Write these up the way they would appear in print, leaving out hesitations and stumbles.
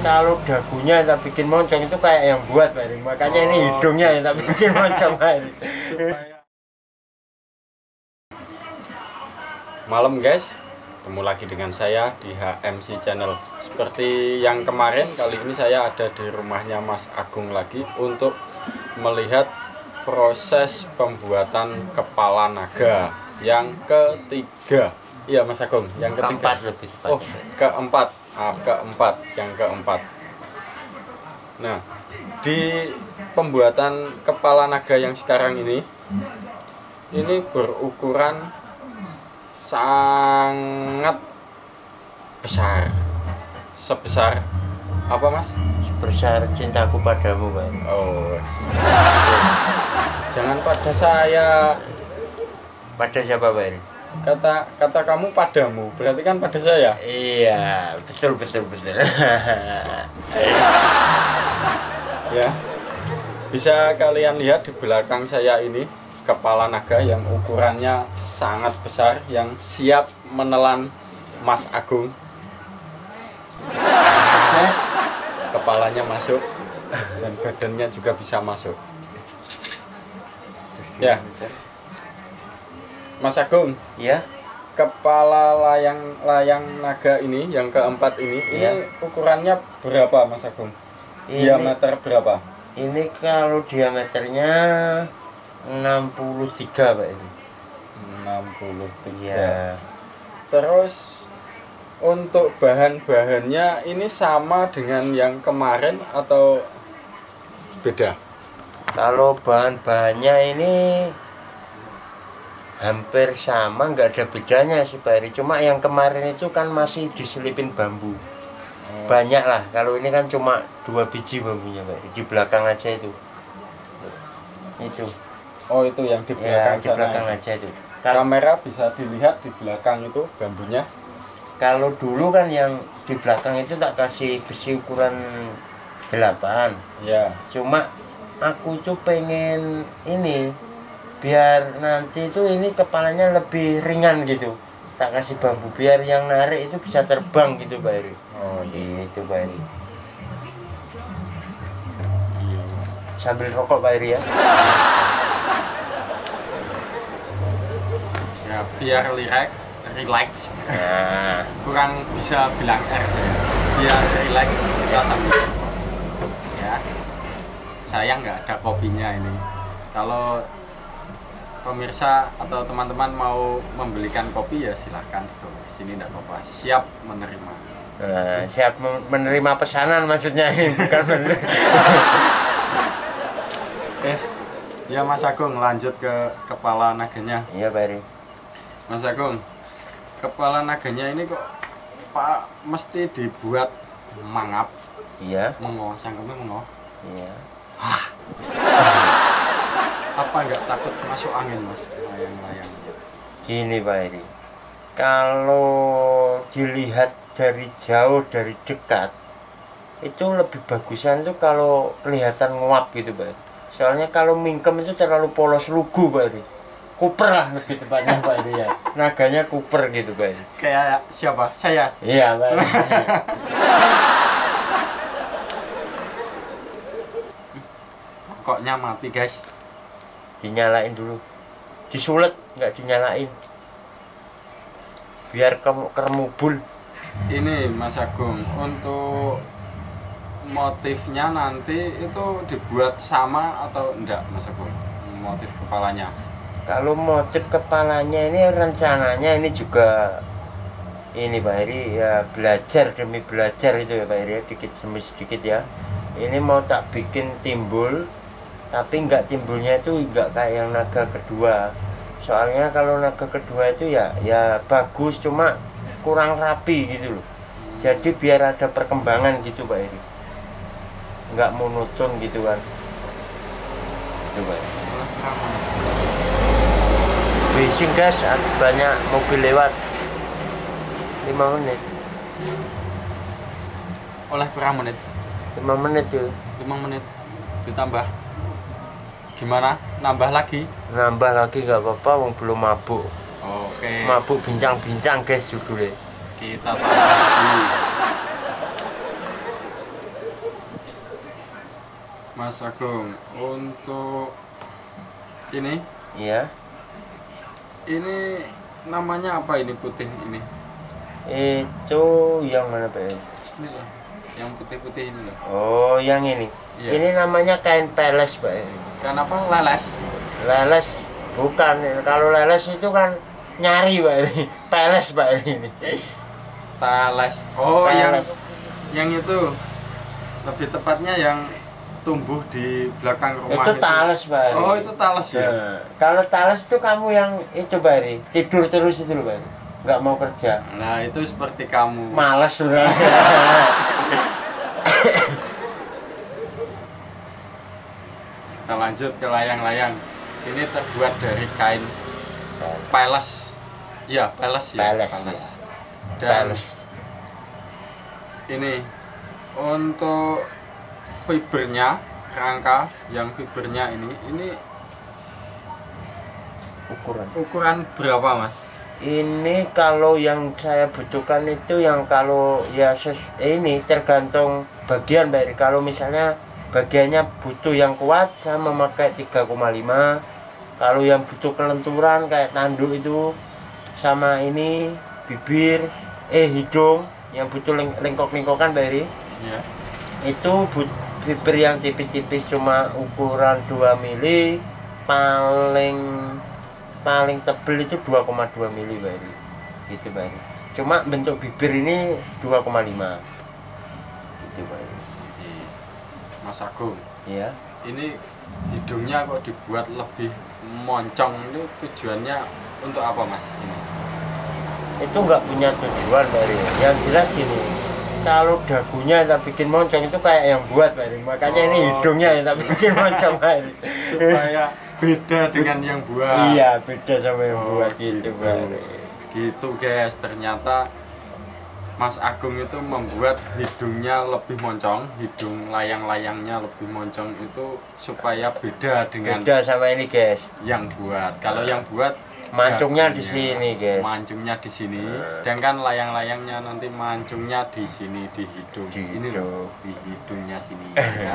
Kalau dagunya tak bikin moncong itu kayak yang buat Pak Eri. Makanya ini hidungnya yang tak bikin moncong Pak Eri. Malam guys, ketemu lagi dengan saya di HMC Channel. Seperti yang kemarin, kali ini saya ada di rumahnya Mas Agung lagi untuk melihat proses pembuatan kepala naga yang ketiga. Iya Mas Agung, yang ketiga. Keempat lebih tepat. Oh, keempat, yang keempat. Nah, di pembuatan kepala naga yang sekarang ini berukuran sangat besar. Sebesar apa Mas? Sebesar cintaku padamu Pak Eri. Oh, jangan pada saya. Pada siapa Pak Eri? Kata kamu padamu, berarti kan pada saya. Iya, betul. Ya, bisa kalian lihat di belakang saya ini kepala naga yang ukurannya sangat besar, yang siap menelan Mas Agung. Kepalanya masuk dan badannya juga bisa masuk. Ya, Mas Agung. Ya. Kepala layang naga ini yang keempat ini ukurannya berapa Mas Agung? Diameter berapa? Ini kalau diameternya 63 Pak ini. 63. Iya. Terus untuk bahan-bahannya ini sama dengan yang kemarin atau beda? Kalau bahan-bahannya ini hampir sama, nggak ada bedanya sih Pak Eri. Cuma yang kemarin itu kan masih diselipin bambu. Banyak lah, kalau ini kan cuma 2 biji bambunya Pak Eri. Di belakang aja itu. Oh, itu yang di belakang ya, di belakang aja itu. Kamera bisa dilihat di belakang itu bambunya. Kalau dulu kan yang di belakang itu tak kasih besi ukuran 8. Ya. Cuma aku tuh pengen ini biar nanti itu ini kepalanya lebih ringan gitu. Tak kasih bambu biar yang narik itu bisa terbang gitu Pak Eri. Oh iya. Itu Pak Eri. Sambil rokok Pak Eri ya. Ya, biar relax. Nah, Kurang bisa bilang R saya. Biar relax kita sambil. Ya. Sayang nggak ada kopinya ini. Kalau pemirsa atau teman-teman mau membelikan kopi ya silahkan tuh, sini enggak apa-apa, siap menerima. siap menerima pesanan maksudnya ini bukan bener. Ya Mas Agung, lanjut ke kepala naganya. Iya Pak Eri. Mas Agung, kepala naganya ini kok Pak mesti dibuat mangap. Iya. Mengo, sangkeme mengo. Iya. Apa nggak takut masuk angin Mas layang-layang? Gini Pak Eri, kalau dilihat dari jauh dari dekat itu lebih bagusan itu kalau kelihatan nguap gitu Pak Eri. Soalnya kalau mingkem itu terlalu polos lugu Pak Eri. Kuper lah lebih tepatnya Pak Eri ya. Naganya kuper gitu Pak Eri. Kayak siapa? Saya? Iya Pak Eri. Koknya mati guys. Dinyalain dulu, disulet nggak dinyalain biar kermubul. Ini Mas Agung, untuk motifnya nanti itu dibuat sama atau enggak Mas Agung? Motif kepalanya? Kalau motif kepalanya ini rencananya ini juga ini Pak Eri ya, belajar demi belajar itu ya Pak Eri ya, dikit demi sedikit ya. Ini mau tak bikin timbul, tapi enggak timbulnya itu enggak kayak yang naga kedua. Soalnya kalau naga kedua itu ya bagus, cuma kurang rapi gitu loh. Jadi biar ada perkembangan gitu Pak Eri, enggak monoton gitu kan. Itu Pak Eri. Bising guys, banyak mobil lewat. 5 menit. Oleh berapa menit? 5 menit ya. 5 menit ditambah. Gimana? Nambah lagi? Nambah lagi nggak apa-apa, wong belum mabuk. Oke. Mabuk bincang-bincang guys judulnya. Kita tambah lagi. Mas Agung, untuk ini Iya. ini namanya apa ini putih ini? Itu yang mana Pak? Ini loh, yang putih-putih ini loh. Oh, yang ini. Iya. Ini namanya kain peles Pak. Kenapa leles? Leles bukan. Kalau leles itu kan nyari Pak ini. Peles Pak ini. Tales. Oh, Peles. yang itu lebih tepatnya yang tumbuh di belakang rumah Itu tales Pak. Oh, itu tales ya. Nah, kalau tales itu kamu yang itu Bari, tidur terus itu loh Bari, nggak mau kerja, Nah, itu seperti kamu. malas sudah. Kita lanjut ke layang-layang. Ini terbuat dari kain peles. Ya, peles ya. Peles, Peles. ya. Dan Peles. ini untuk fibernya, rangka yang fibernya ini ukuran berapa Mas? Ini kalau yang saya butuhkan itu yang kalau ya ini tergantung bagian Bari. Kalau misalnya bagiannya butuh yang kuat, saya memakai 3,5. Kalau yang butuh kelenturan kayak tanduk itu sama ini bibir, hidung yang butuh lengkok-lengkokan Bari. Ya. Itu fiber yang tipis-tipis cuma ukuran 2 mili, paling tebel itu 2,2 mili Bari. Gitu Bari. Cuma bentuk bibir ini 2,5. Gitu Bari. Mas Agung, Ya. ini hidungnya kok dibuat lebih moncong, ini tujuannya untuk apa Mas? Ini. Itu nggak punya tujuan Bari. Yang jelas gini, kalau dagunya tak bikin moncong itu kayak yang buat Bari. Makanya ini hidungnya yang tak bikin moncong Bari. Supaya beda dengan yang buat. Iya, beda sama yang buat gitu gitu. Bari. Gitu guys, ternyata Mas Agung itu membuat hidungnya lebih moncong, hidung layang-layangnya lebih moncong itu supaya beda dengan Beda sama ini guys. yang buat. Kalau yang buat Mancungnya di dagunya, sini guys. mancungnya di sini, sedangkan layang-layangnya nanti mancungnya di sini di hidung. Di Ini loh, hidung. di hidungnya sini. Ya.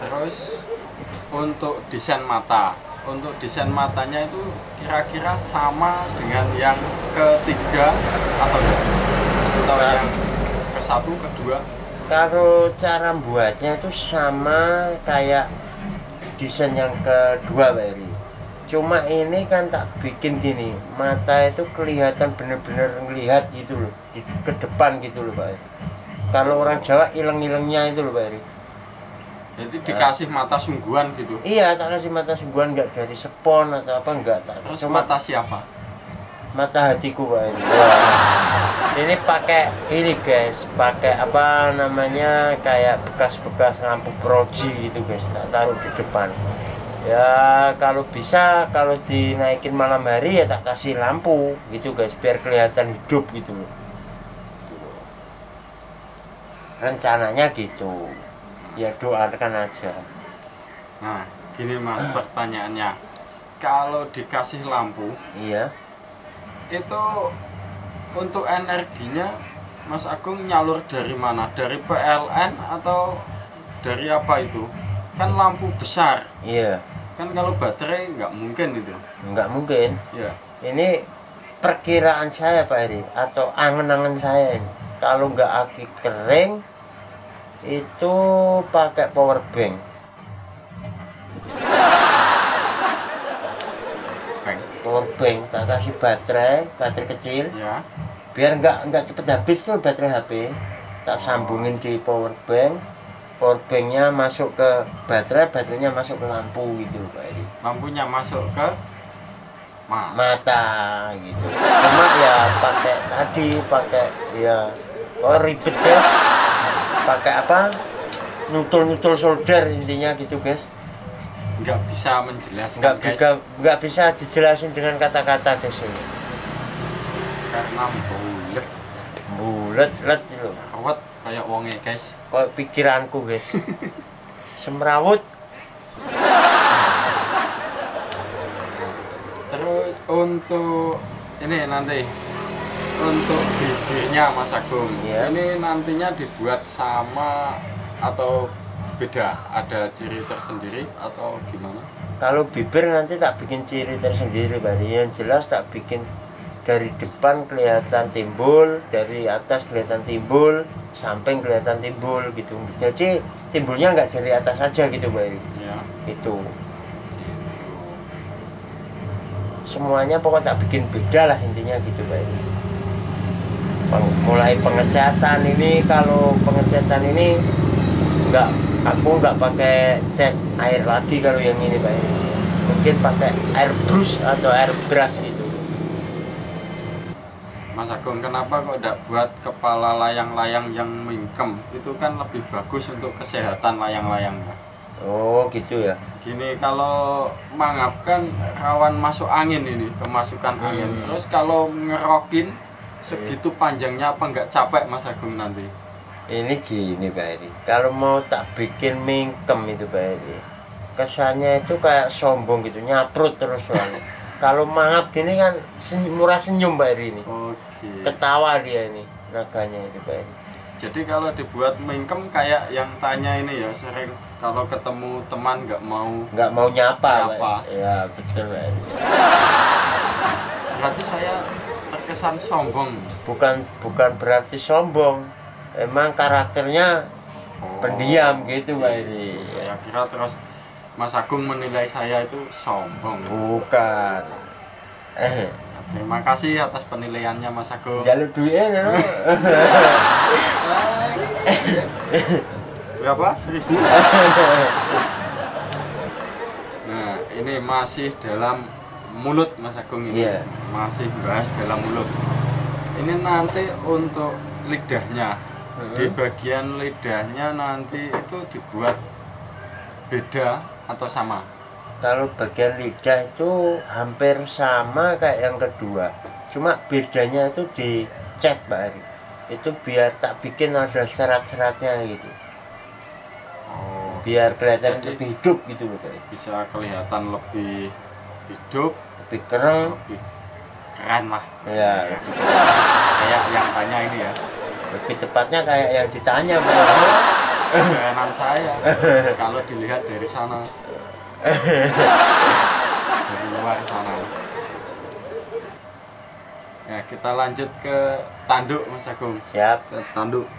Terus untuk desain mata, untuk desain matanya itu kira-kira sama dengan yang ketiga atau enggak? Atau yang ke satu, kedua? Kalau cara buatnya itu sama kayak desain yang kedua Bari. Cuma ini kan tak bikin gini, mata itu kelihatan bener-bener ngelihat gitu loh, ke depan gitu loh Bari. Kalau orang Jawa ileng-ilengnya itu loh Bari. Jadi dikasih mata sungguhan gitu. Iya, tak kasih mata sungguhan, nggak dari spon atau apa, enggak tak. Terus Cuma mata siapa? mata hatiku Bari. Wah. Ini pakai ini guys, pakai apa namanya, kayak bekas-bekas lampu proji gitu guys, tak taruh di depan. Ya kalau bisa, kalau dinaikin malam hari ya tak kasih lampu gitu guys, biar kelihatan hidup gitu loh. Rencananya gitu. Ya doakan aja. Nah, gini Mas, pertanyaannya. Kalau dikasih lampu, Iya. itu untuk energinya Mas Agung nyalur dari mana? Dari PLN atau dari apa itu? Kan lampu besar. Iya. Kan kalau baterai nggak mungkin itu. Nggak mungkin. Ya. Ini perkiraan saya Pak Eri, atau angen-angen saya ini. Kalau nggak aki kering itu pakai power bank. Power bank tak kasih baterai kecil, Ya. biar nggak cepet habis tuh baterai HP. Tak sambungin di power banknya masuk ke baterainya masuk ke lampu gitu Pak Eri. Lampunya masuk ke Mata gitu. Cuma ya pakai ya, oh ribet guys, pakai apa, nutul solder intinya gitu guys. nggak bisa menjelaskan guys, nggak bisa dijelasin dengan kata-kata guys ini. karena Bulet gitu, rawat kayak wonge guys. kok pikiranku guys semrawut. Terus untuk ini nanti untuk bibirnya Mas Agung, Iya. ini nantinya dibuat sama atau beda, ada ciri tersendiri atau gimana? Kalau bibir nanti tak bikin ciri tersendiri Pak Eri. Yang jelas tak bikin dari depan kelihatan timbul, dari atas kelihatan timbul, samping kelihatan timbul gitu. Jadi timbulnya nggak dari atas saja gitu Pak Eri. Ya. Itu semuanya pokoknya tak bikin beda lah intinya gitu Pak Eri. Mulai pengecatan ini, kalau pengecatan ini aku nggak pakai cat air lagi kalau yang ini Pak Eri. Mungkin pakai air brush atau air brush gitu. Mas Agung, kenapa kok tidak buat kepala layang-layang yang mingkem? Itu kan lebih bagus untuk kesehatan layang-layangnya. Oh gitu ya. Gini, kalau mangap kan rawan masuk angin ini, kemasukan angin. Terus kalau ngerokin segitu panjangnya apa nggak capek Mas Agung nanti? Ini gini Pak Eri, kalau mau tak bikin mingkem itu Pak Eri, kesannya itu kayak sombong gitu, nyaprut terus soalnya. Kalau mangap gini kan murah senyum Pak Eri ini. Oke. Ketawa dia ini, naganya itu Pak Eri. Jadi kalau dibuat mingkem kayak yang tanya ini ya, sering kalau ketemu teman nggak mau nyapa. Nyapa. Ya betul Pak Eri. Berarti saya terkesan sombong. Bukan berarti sombong, emang karakternya pendiam gitu Pak Eri. Saya kira terus Mas Agung menilai saya itu sombong. Bukan. Terima kasih atas penilaiannya Mas Agung. Jalur duitnya no? Berapa? 1000. Nah, ini masih dalam mulut Mas Agung ini. Iya. Masih bahas dalam mulut. Ini nanti untuk lidahnya. Di bagian lidahnya nanti itu dibuat beda atau sama? Kalau bagian lidah itu hampir sama kayak yang kedua, cuma bedanya itu di cat Pak Eri. Itu biar tak bikin ada serat-seratnya gitu, biar kelihatan Jadi lebih hidup gitu Pak Eri. Bisa kelihatan lebih hidup, Lebih keren. lebih keren lah. Ya, Kayak yang tanya ini ya, lebih tepatnya kayak yang ditanya Pak Eri. kerenan saya kalau dilihat dari sana, dari luar sana. Ya, kita lanjut ke tanduk Mas Agung. Siap. Ke tanduk.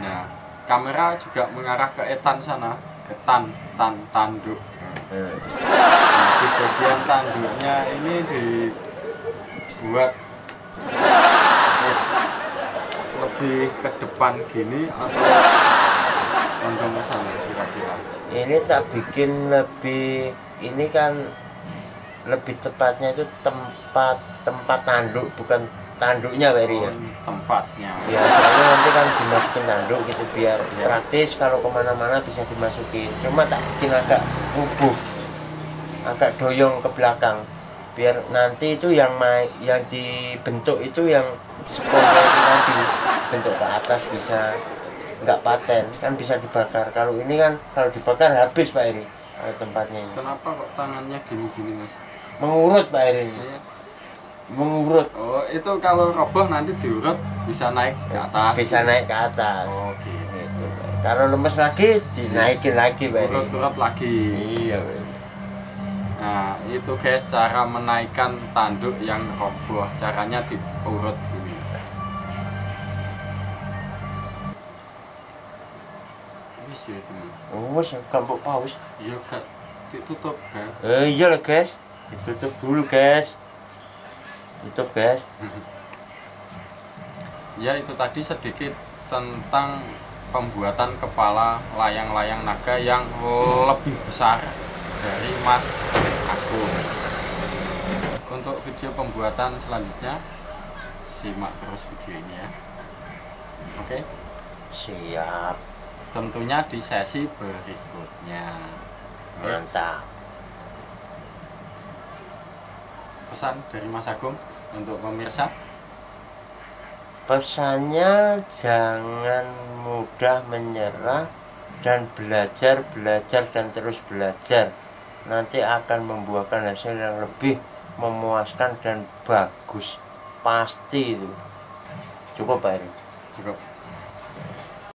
Nah, kamera juga mengarah ke etan sana, ke tanduk. Nah, di bagian tanduknya ini dibuat lebih ke depan gini atau condong ke sana kira-kira? Ini tak bikin lebih, ini kan lebih tepatnya itu tempat tanduk, bukan tanduknya Pak Eri ya. Tempatnya. Ya, soalnya nanti kan dimasukin tanduk gitu biar praktis kalau kemana-mana bisa dimasukin. Cuma tak bikin agak rubuh, agak doyong ke belakang, biar nanti itu yang dibentuk itu yang sekolnya itu nanti bentuk ke atas bisa nggak paten, kan bisa dibakar. Kalau ini kan kalau dibakar habis Pak Eri tempatnya ini. Kenapa kok tangannya gini-gini Mas? Mengurut Pak Eri. Iya. Mengurut. Oh, itu kalau roboh nanti diurut bisa naik ke atas. Bisa naik ke atas. Oh, gitu. Gitu. Kalau lemes lagi dinaikin lagi Pak Eri. Urut-urut lagi. Iya Pak Eri. Nah, itu guys cara menaikkan tanduk yang roboh. Caranya diurut gini. Wis ya, teman. Oh, gampang paus. Iya, Kak. Ditutup, Kak. Iya lah guys, ditutup dulu guys. Tutup guys. Ya, itu tadi sedikit tentang pembuatan kepala layang-layang naga yang lebih besar dari Mas Agung. Untuk video pembuatan selanjutnya simak terus video ini ya. Oke, Siap. tentunya di sesi berikutnya. Mantap. Pesan dari Mas Agung untuk pemirsa. Pesannya jangan mudah menyerah dan belajar dan terus belajar. Nanti akan membuahkan hasil yang lebih memuaskan dan bagus. Pasti itu. Cukup Pak Eri. Cukup.